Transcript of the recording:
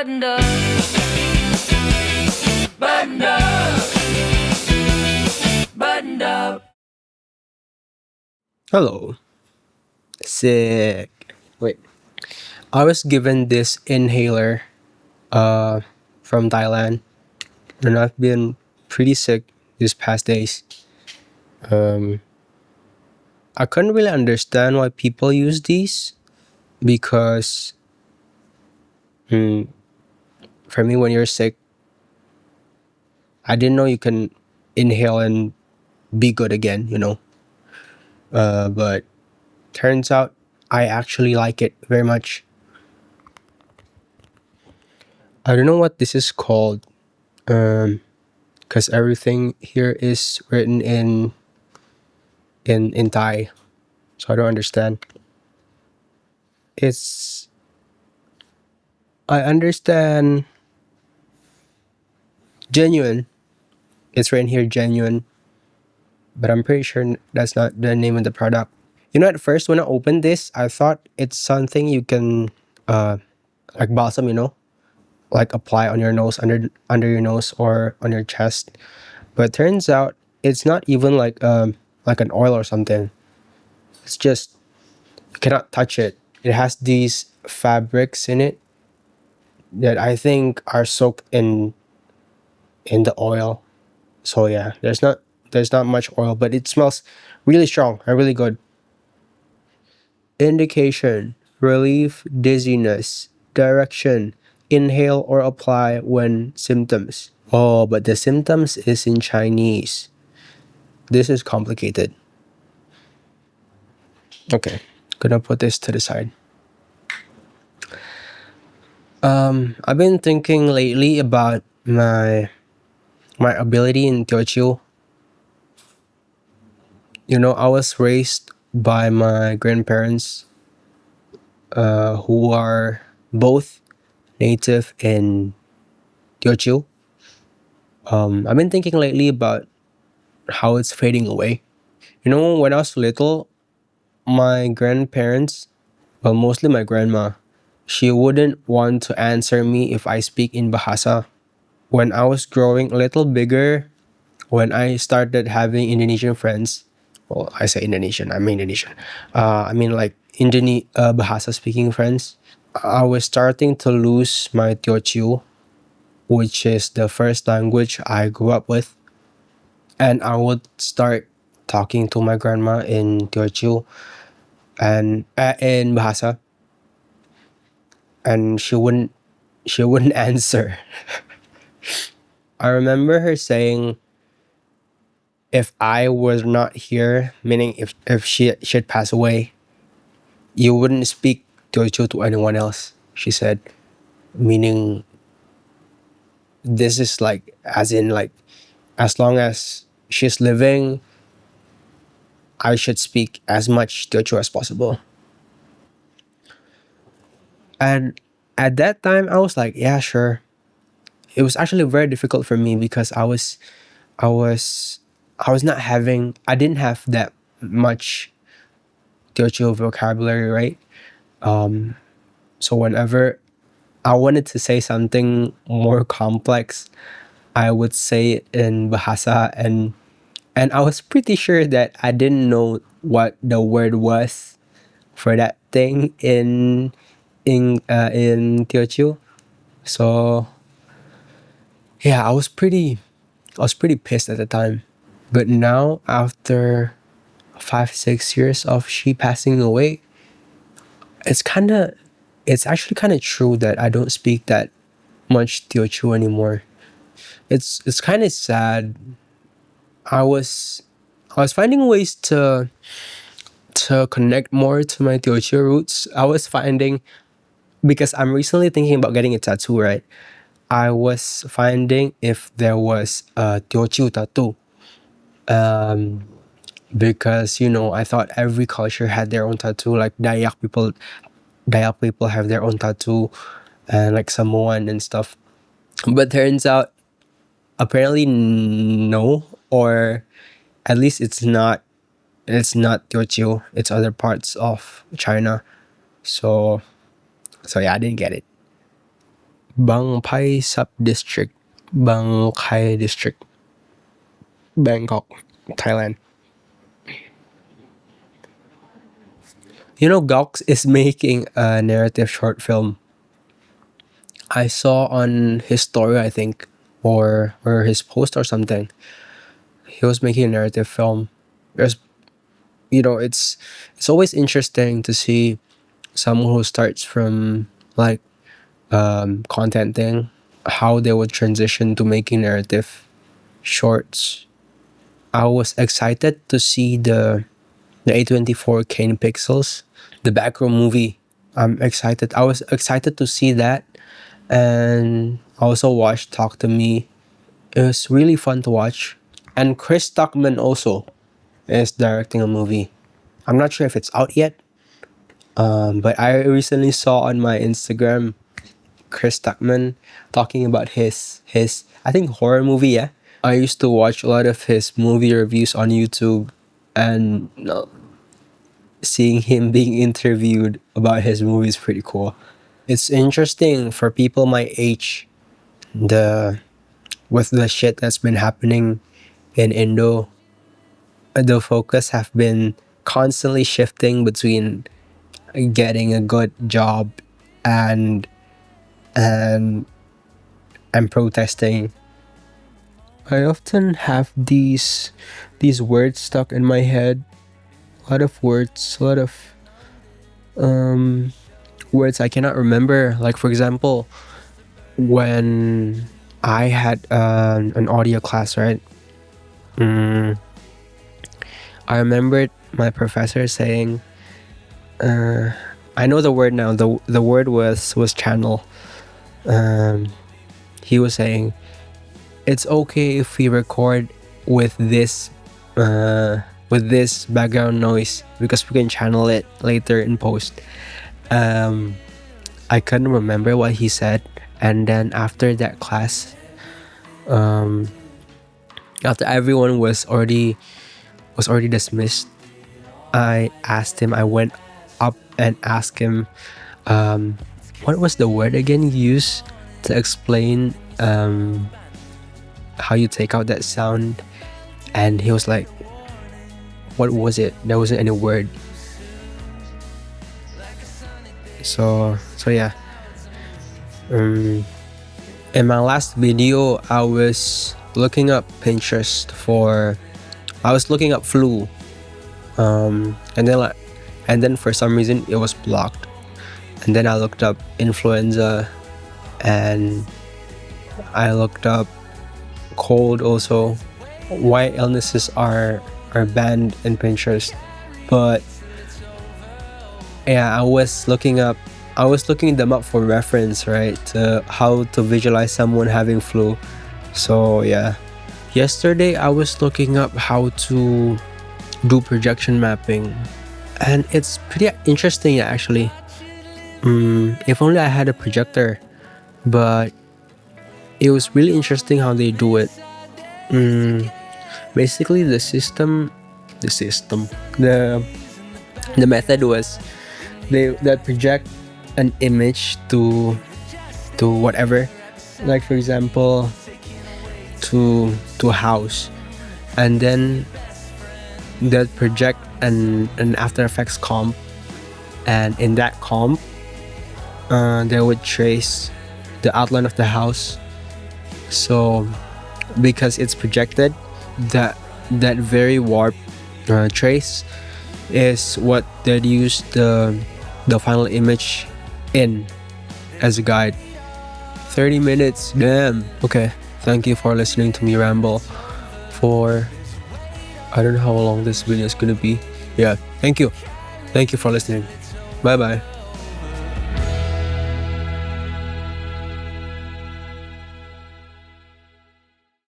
Banda, banda, banda. Hello. Sick. Wait. I was given this inhaler uh from Thailand and I've been pretty sick these past days. Um I couldn't really understand why people use these because mm, for me when you're sick, I didn't know you can inhale and be good again. But turns out I actually like it very much. I don't know what this is called. Because everything here is written in Thai, so I don't understand. It's I understand genuine. It's written here genuine, but I'm pretty sure that's not the name of the product. At first when I opened this, I thought it's something you can like balsam, like apply on your nose, under your nose or on your chest. But turns out it's not even like an oil or something. It's just you cannot touch it. It has these fabrics in it that I think are soaked in the oil. So yeah, there's not much oil, but it smells really strong and really good. Indication: relief dizziness. Direction: inhale or apply when symptoms. Oh, but the symptoms is in Chinese. This is complicated. Okay, gonna put this to the side. I've been thinking lately about my ability in Teochew. I was raised by my grandparents, who are both native in Teochew. I've been thinking lately about how it's fading away. When I was little, my grandparents, well, mostly my grandma, she wouldn't want to answer me if I speak in Bahasa. When I was growing a little bigger, when I started having Indonesian friends, well, I say Indonesian, I mean Indonesian. I mean like Bahasa speaking friends. I was starting to lose my Teochew, which is the first language I grew up with, and I would start talking to my grandma in Teochew and in Bahasa, and she wouldn't answer. I remember her saying, if I was not here, meaning if she'd pass away, you wouldn't speak Teochew to anyone else, she said. Meaning, this is like, as in, like, as long as she's living, I should speak as much Teochew as possible. And at that time, I was like, yeah, sure. It was actually very difficult for me because I was, I didn't have that much Teochew vocabulary, right? So whenever I wanted to say something more complex, I would say it in Bahasa, and I was pretty sure that I didn't know what the word was for that thing in Teochew. So yeah, I was pretty pissed at the time. But now, after 5 6 years of she passing away, it's kind of it's actually kind of true that I don't speak that much Teochew anymore. It's kind of sad. I was I was finding ways to connect more to my Teochew roots. I was finding, because I'm recently thinking about getting a tattoo, right? I was finding if there was a Teochew tattoo. Because I thought every culture had their own tattoo. Like Dayak people have their own tattoo, and like Samoan and stuff. But turns out, apparently no, or at least it's not Teochew. It's other parts of China. So yeah, I didn't get it. Bang Phai Sub District, Bang Khai District, Bangkok, Thailand. You know, Gaux is making a narrative short film. I saw on his story, I think, or his post or something. He was making a narrative film. There's, it's always interesting to see someone who starts from like content thing, how they would transition to making narrative shorts. I was excited to see the A24 Kane Pixels, the backroom movie. I was excited to see that, and I also watched Talk to Me. It was really fun to watch. And Chris Tuckman also is directing a movie. I'm not sure if it's out yet, but I recently saw on my Instagram Chris Tuckman talking about his I think horror movie. Yeah, I used to watch a lot of his movie reviews on YouTube, and seeing him being interviewed about his movie is pretty cool. It's interesting for people my age, the with the shit that's been happening in Indo. The focus have been constantly shifting between getting a good job and and and protesting. I often have these words stuck in my head. A lot of words, a lot of words I cannot remember. Like for example, when I had an audio class, right? I remembered my professor saying, I know the word now. The word was channel. He was saying, it's okay if we record with this background noise because we can channel it later in post. I couldn't remember what he said, and then after that class, after everyone was already dismissed, I asked him. I went up and asked him, what was the word again you used to explain how you take out that sound? And he was like, what was it? There wasn't any word. So yeah. In my last video, I was looking up Pinterest I was looking up flu, and then for some reason it was blocked, and then I looked up influenza, and I looked up cold also. Why illnesses are banned in Pinterest, but yeah, I was looking them up for reference, right, to how to visualize someone having flu. So yeah, yesterday I was looking up how to do projection mapping, and it's pretty interesting actually. If only I had a projector, but it was really interesting how they do it. Basically the method was they project an image to whatever, like for example to a house, and then they'll project an After Effects comp, and in that comp they would trace the outline of the house. So because it's projected, that very warped trace is what they'd use the final image in as a guide. 30 minutes, damn. Okay, thank you for listening to me ramble for I don't know how long this video is gonna be. Yeah, thank you for listening. Bye bye.